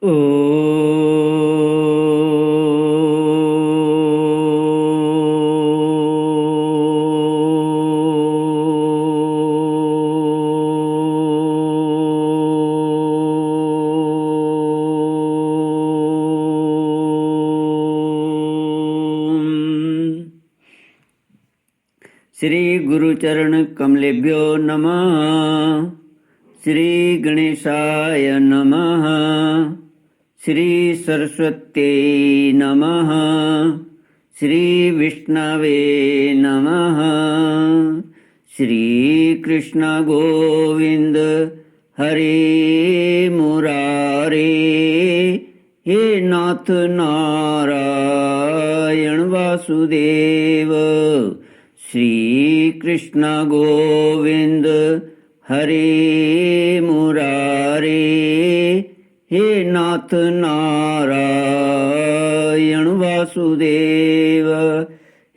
श्री गुरुचरण कमलेभ्यो नमः। श्री गणेशाय नमः। श्री सरस्वत्यै नमः। श्री विष्णवे नमः। श्री कृष्ण गोविंद हरे मुरारे। हे नाथ नारायण वासुदेव। श्री कृष्ण गोविंद हरे मुरारे। हे नाथ नारायण वासुदेव।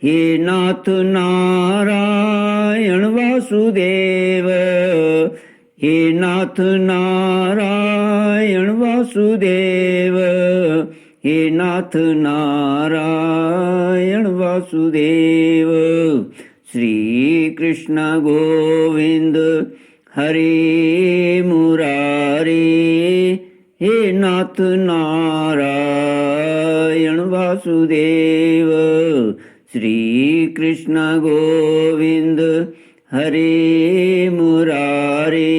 हे नाथ नारायण वासुदेव। हे नाथ नारायण वासुदेव। हे नाथ नारायण वासुदेव। श्री कृष्ण गोविंद हरे मुरारे। हे नाथ नारायण वासुदेव। श्री कृष्ण गोविंद हरे मुरारे।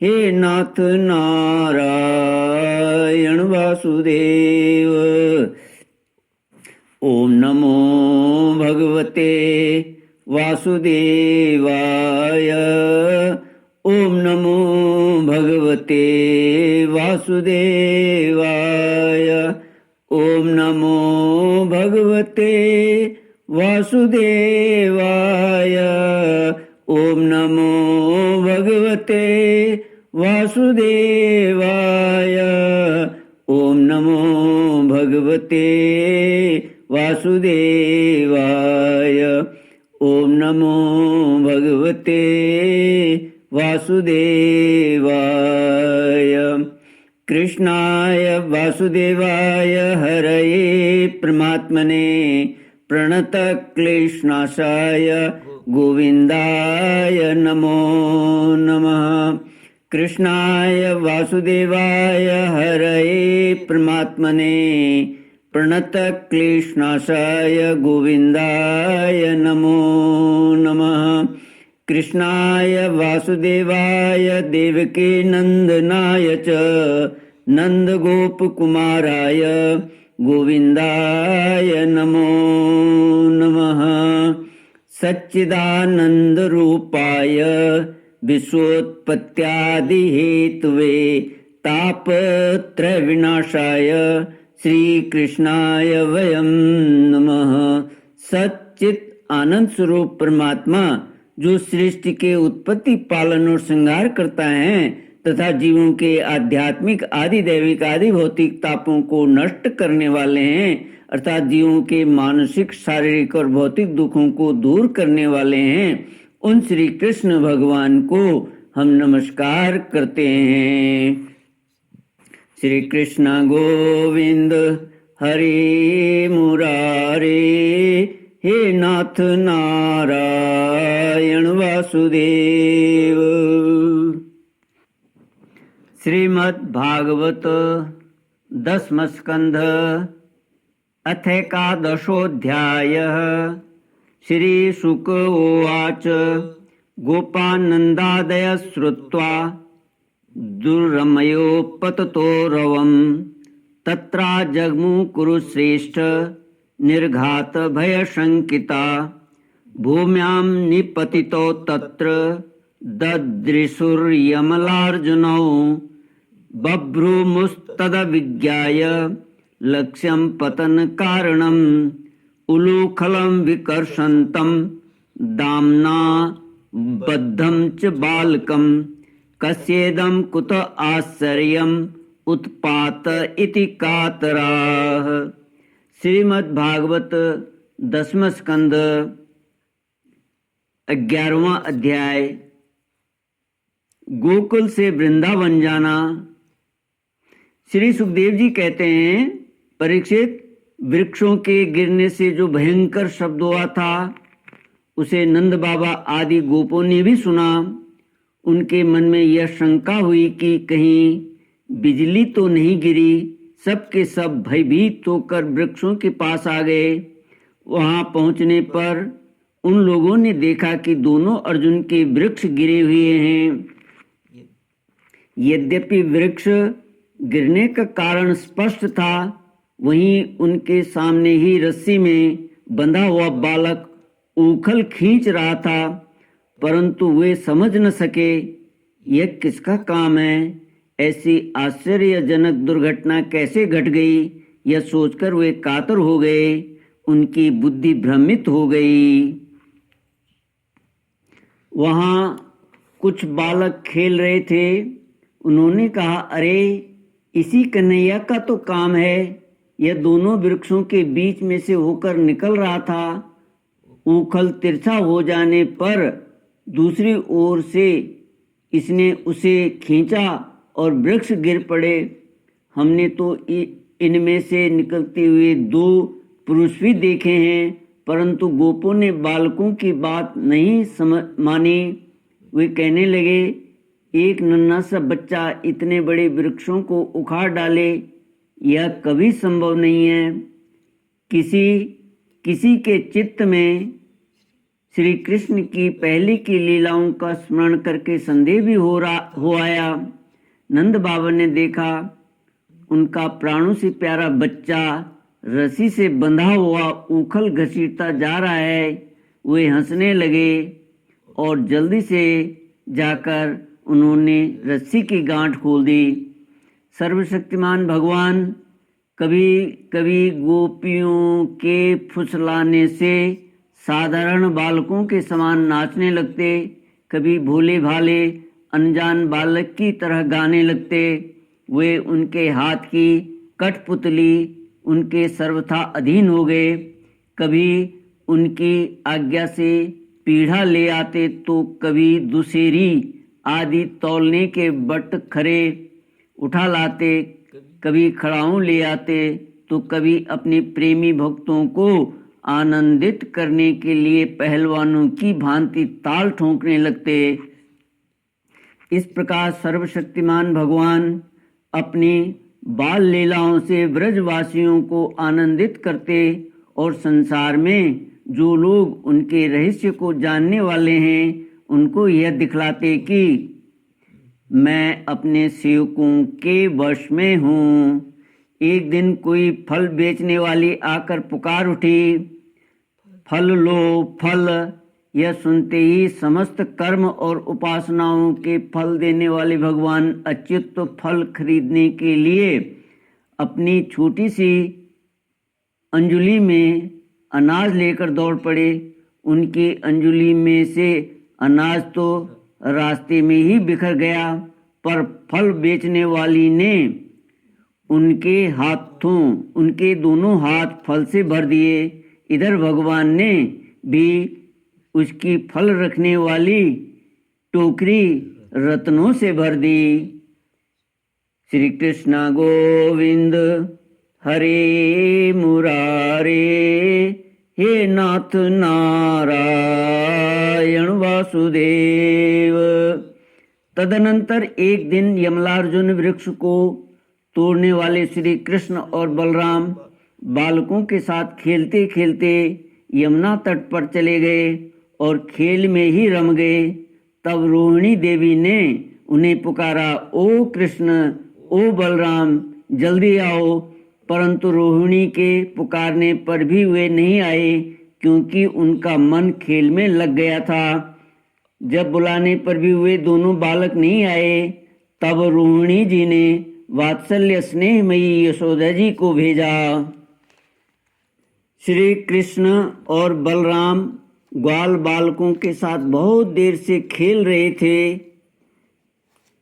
हे नाथ नारायण वासुदेव। ओम नमो भगवते वासुदेवाय। ओम नमो भगवते वासुदेवाय। ओम नमो भगवते वासुदेवाय। ओम नमो भगवते वासुदेवाय। ओम नमो भगवते वासुदेवाय। ओम नमो भगवते वासुदेवाय। कृष्णाय वासुदेवाय हरये परमात्मने प्रणतक्लेशनाशाय गोविन्दाय नमो नमः। कृष्णाय वासुदेवाय हरये परमात्मने प्रणतक्लेशनाशाय गोविन्दाय नमो नमः। कृष्णाय वासुदेवाय देवकी नन्दनाय च नन्दगोपकुमाराय गोविन्दाय नमो नमः। सच्चिदानन्दरूपाय विश्वोत्पत्त्यादिहेतवे तापत्रयविनाशाय श्रीकृष्णाय वयं नमः। सच्चित आनंद स्वरूप परमात्मा जो सृष्टि के उत्पत्ति पालन और श्रृंगार करता है तथा जीवों के आध्यात्मिक आदि दैविक आदि भौतिक तापों को नष्ट करने वाले हैं, अर्थात जीवों के मानसिक शारीरिक और भौतिक दुखों को दूर करने वाले हैं, उन श्री कृष्ण भगवान को हम नमस्कार करते हैं। श्री कृष्ण गोविंद हरे मुरारे। हे नाथ नारायण वासुदेव। श्रीमद् भागवत दसम स्कंध अथैकादशोऽध्यायः। श्री शुक उवाच गोपानन्दादयः श्रुत्वा दुर्रमयोपततो रवम् तत्रा जग्मु कुरुश्रेष्ठ निर्घात भयशंकिता। भूम्यां निपतितो तत्र ददृशुर्यमलार्जुनौ बभ्रूमुस्तदभिज्ञाय लक्ष्यं पतन कारणम् उलूखलं विकर्षन्तं दाम्ना बद्धं च बालकं कस्येदं कुत आश्चर्यम् उत्पात इति कातराः। श्रीमद् भागवत दसम स्कंद 11वां अध्याय। गोकुल से वृंदावन जाना। श्री सुखदेव जी कहते हैं, परीक्षित, वृक्षों के गिरने से जो भयंकर शब्द हुआ था उसे नंद बाबा आदि गोपों ने भी सुना। उनके मन में यह शंका हुई कि कहीं बिजली तो नहीं गिरी। सबके सब भयभीत होकर वृक्षों के पास आ गए। वहां पहुंचने पर उन लोगों ने देखा कि दोनों अर्जुन के वृक्ष गिरे हुए हैं। यद्यपि वृक्ष गिरने का कारण स्पष्ट था, वहीं उनके सामने ही रस्सी में बंधा हुआ बालक उखल खींच रहा था, परंतु वे समझ न सके यह किसका काम है। ऐसी आश्चर्यजनक दुर्घटना कैसे घट गई, यह सोचकर वे कातर हो गए। उनकी बुद्धि भ्रमित हो गई। वहां कुछ बालक खेल रहे थे। उन्होंने कहा, अरे इसी कन्हैया का तो काम है। यह दोनों वृक्षों के बीच में से होकर निकल रहा था। उखल तिरछा हो जाने पर दूसरी ओर से इसने उसे खींचा और वृक्ष गिर पड़े। हमने तो इनमें से निकलते हुए 2 पुरुष भी देखे हैं, परंतु गोपों ने बालकों की बात नहीं मानी। वे कहने लगे, एक नन्हा सा बच्चा इतने बड़े वृक्षों को उखाड़ डाले, यह कभी संभव नहीं है। किसी के चित्त में श्री कृष्ण की पहले की लीलाओं का स्मरण करके संदेह भी हो आया। नंद बाबा ने देखा उनका प्राणों से प्यारा बच्चा रस्सी से बंधा हुआ उखल घसीटता जा रहा है। वे हंसने लगे और जल्दी से जाकर उन्होंने रस्सी की गांठ खोल दी। सर्वशक्तिमान भगवान कभी कभी गोपियों के फुसलाने से साधारण बालकों के समान नाचने लगते, कभी भोले भाले अनजान बालक की तरह गाने लगते। वे उनके हाथ की कठपुतली उनके सर्वथा अधीन हो गए। कभी उनकी आज्ञा से पीढ़ा ले आते तो कभी दुसेरी आदि तौलने के बट खरे उठा लाते, कभी खड़ाऊं ले आते तो कभी अपने प्रेमी भक्तों को आनंदित करने के लिए पहलवानों की भांति ताल ठोंकने लगते। इस प्रकार सर्वशक्तिमान भगवान अपनी बाल लीलाओं से ब्रजवासियों को आनंदित करते और संसार में जो लोग उनके रहस्य को जानने वाले हैं उनको यह दिखलाते कि मैं अपने सेवकों के वश में हूँ। एक दिन कोई फल बेचने वाली आकर पुकार उठी, फल लो फल। यह सुनते ही समस्त कर्म और उपासनाओं के फल देने वाले भगवान अच्युत तो फल खरीदने के लिए अपनी छोटी सी अंजुली में अनाज लेकर दौड़ पड़े। उनकी अंजुली में से अनाज तो रास्ते में ही बिखर गया, पर फल बेचने वाली ने उनके दोनों हाथ फल से भर दिए। इधर भगवान ने भी उसकी फल रखने वाली टोकरी रत्नों से भर दी। श्री कृष्ण गोविंद हरे मुरारे, हे नाथ नारायण वासुदेव। तदनंतर एक दिन यमलार्जुन वृक्ष को तोड़ने वाले श्री कृष्ण और बलराम बालकों के साथ खेलते खेलते यमुना तट पर चले गए और खेल में ही रम गए। तब रोहिणी देवी ने उन्हें पुकारा, ओ कृष्ण, ओ बलराम, जल्दी आओ। परंतु रोहिणी के पुकारने पर भी वे नहीं आए, क्योंकि उनका मन खेल में लग गया था। जब बुलाने पर भी वे दोनों बालक नहीं आए, तब रोहिणी जी ने वात्सल्य स्नेहमयी यशोदा जी को भेजा। श्री कृष्ण और बलराम ग्वाल बालकों के साथ बहुत देर से खेल रहे थे।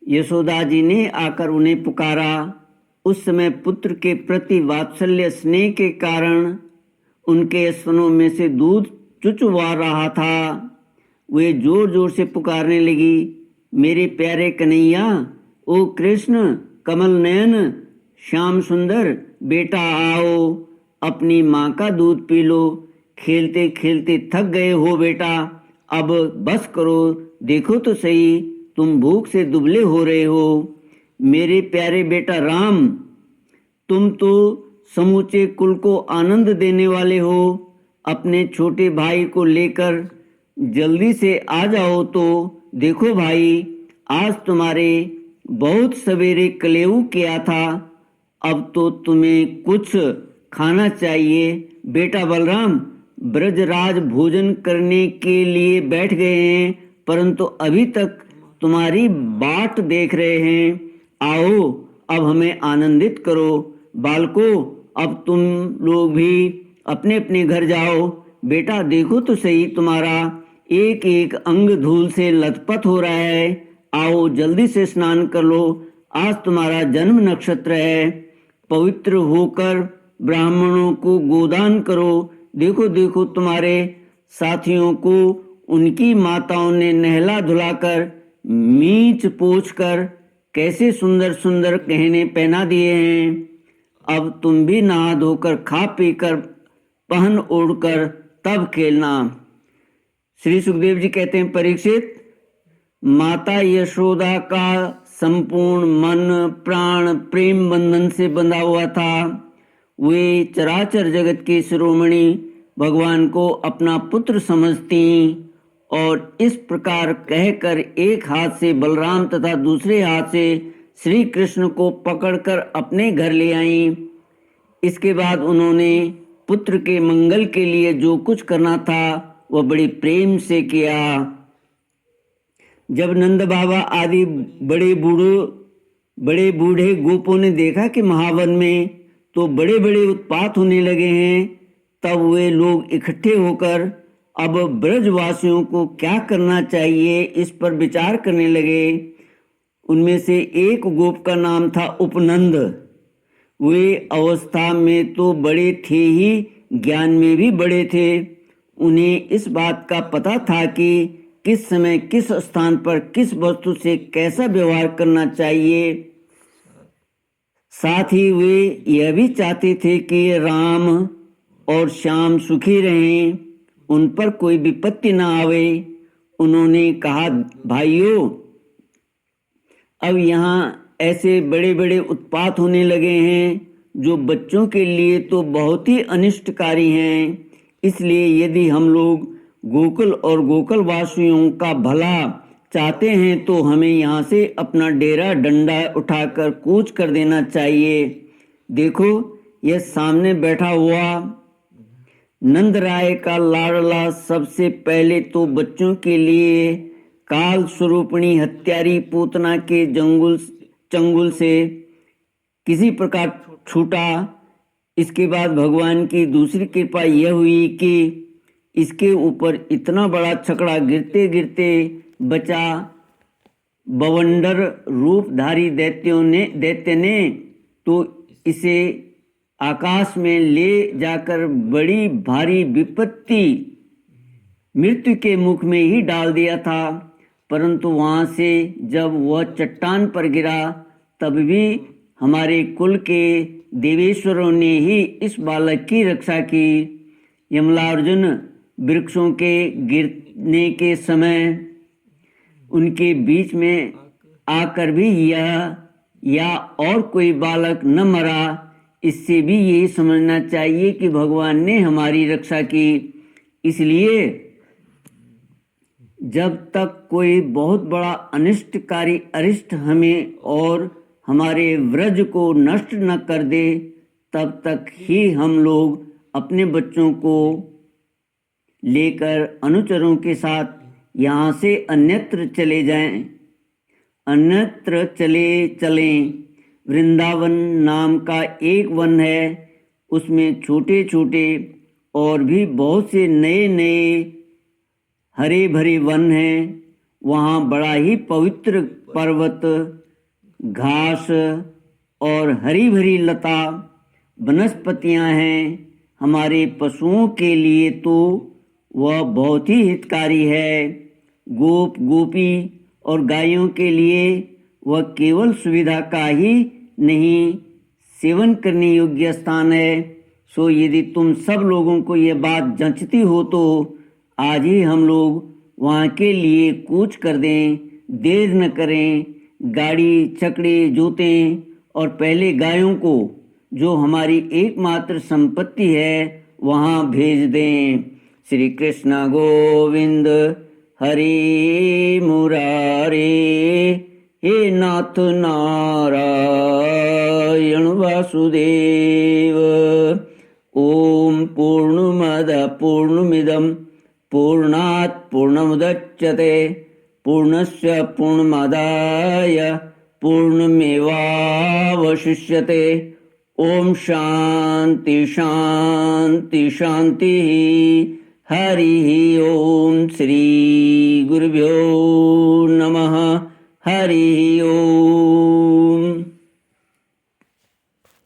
यशोदा जी ने आकर उन्हें पुकारा। उस समय पुत्र के प्रति वात्सल्य स्नेह के कारण उनके स्तनों में से दूध चुचवा रहा था। वे जोर जोर से पुकारने लगी, मेरे प्यारे कन्हैया, ओ कृष्ण, कमल नयन, श्याम सुंदर बेटा आओ, अपनी माँ का दूध पी लो। खेलते खेलते थक गए हो बेटा, अब बस करो। देखो तो सही, तुम भूख से दुबले हो रहे हो। मेरे प्यारे बेटा राम, तुम तो समूचे कुल को आनंद देने वाले हो। अपने छोटे भाई को लेकर जल्दी से आ जाओ। तो देखो भाई, आज तुम्हारे बहुत सवेरे कलेऊ किया था, अब तो तुम्हें कुछ खाना चाहिए। बेटा बलराम, ब्रजराज भोजन करने के लिए बैठ गए हैं, परंतु अभी तक तुम्हारी बाट देख रहे हैं। आओ, अब हमें आनंदित करो। बालको, अब तुम लोग भी अपने अपने घर जाओ। बेटा देखो तो सही, तुम्हारा एक एक अंग धूल से लथपथ हो रहा है। आओ जल्दी से स्नान कर लो, आज तुम्हारा जन्म नक्षत्र है। पवित्र होकर ब्राह्मणों को गोदान करो। देखो देखो, तुम्हारे साथियों को उनकी माताओं ने नहला धुलाकर मींच पोंछ कर कैसे सुंदर सुंदर गहने पहना दिए हैं। अब तुम भी नहा धोकर खा पी कर पहन ओढ़कर तब खेलना। श्री सुखदेव जी कहते हैं, परीक्षित, माता यशोदा का संपूर्ण मन प्राण प्रेम बंधन से बंधा हुआ था। वे चराचर जगत के शिरोमणि भगवान को अपना पुत्र समझती और इस प्रकार कहकर एक हाथ से बलराम तथा दूसरे हाथ से श्री कृष्ण को पकड़कर अपने घर ले आईं। इसके बाद उन्होंने पुत्र के मंगल के लिए जो कुछ करना था वह बड़ी प्रेम से किया। जब नंद बाबा आदि बड़े बूढ़े गोपों ने देखा कि महावन में तो बड़े बड़े उत्पात होने लगे हैं, तब वे लोग इकट्ठे होकर अब ब्रजवासियों को क्या करना चाहिए इस पर विचार करने लगे। उनमें से एक गोप का नाम था उपनंद। वे अवस्था में तो बड़े थे ही, ज्ञान में भी बड़े थे। उन्हें इस बात का पता था कि किस समय किस स्थान पर किस वस्तु से कैसा व्यवहार करना चाहिए। साथ ही वे यह भी चाहते थे कि राम और श्याम सुखी रहें, उन पर कोई विपत्ति न आवे। उन्होंने कहा, भाइयों, अब यहाँ ऐसे बड़े बड़े उत्पात होने लगे हैं जो बच्चों के लिए तो बहुत ही अनिष्टकारी हैं। इसलिए यदि हम लोग गोकुल और गोकुल वासियों का भला चाहते हैं तो हमें यहाँ से अपना डेरा डंडा उठाकर कूच कर देना चाहिए। देखो, यह सामने बैठा हुआ नंद राय का लाडला सबसे पहले तो बच्चों के लिए काल स्वरूपिणी हत्यारी पूतना के चंगुल से किसी प्रकार छूटा। इसके बाद भगवान की दूसरी कृपा यह हुई कि इसके ऊपर इतना बड़ा छकड़ा गिरते गिरते बचा। बवंडर रूपधारी दैत्य ने तो इसे आकाश में ले जाकर बड़ी भारी विपत्ति मृत्यु के मुख में ही डाल दिया था। परंतु वहां से जब वह चट्टान पर गिरा तब भी हमारे कुल के देवेश्वरों ने ही इस बालक की रक्षा की। यमलार्जुन वृक्षों के गिरने के समय उनके बीच में आकर भी यह या और कोई बालक न मरा। इससे भी यही समझना चाहिए कि भगवान ने हमारी रक्षा की। इसलिए जब तक कोई बहुत बड़ा अनिष्टकारी अरिष्ट हमें और हमारे व्रज को नष्ट न कर दे, तब तक ही हम लोग अपने बच्चों को लेकर अनुचरों के साथ यहाँ से अन्यत्र चले जाएं, अन्यत्र चलें। वृंदावन नाम का एक वन है, उसमें छोटे छोटे और भी बहुत से नए नए हरे भरे वन हैं। वहाँ बड़ा ही पवित्र पर्वत, घास और हरी भरी लता वनस्पतियाँ हैं। हमारे पशुओं के लिए तो वह बहुत ही हितकारी है। गोप गोपी और गायों के लिए वह केवल सुविधा का ही नहीं, सेवन करने योग्य स्थान है। सो यदि तुम सब लोगों को यह बात जंचती हो तो आज ही हम लोग वहाँ के लिए कूच कर दें, देर न करें, गाड़ी छकड़े जोतें और पहले गायों को जो हमारी एकमात्र संपत्ति है वहाँ भेज दें। श्री कृष्ण गोविंद हरे मुरारे, हे नाथ नारायण वासुदेव। ओम पूर्णमद पूर्णमिदं पूर्णात् पूर्णमुदच्यते पूर्णस्य पूर्णमादाय पूर्णमेवावशिष्यते। ओम शांति शांति शांति। हरि ओम। श्री गुरुभ्यो नमः। हरि ओम।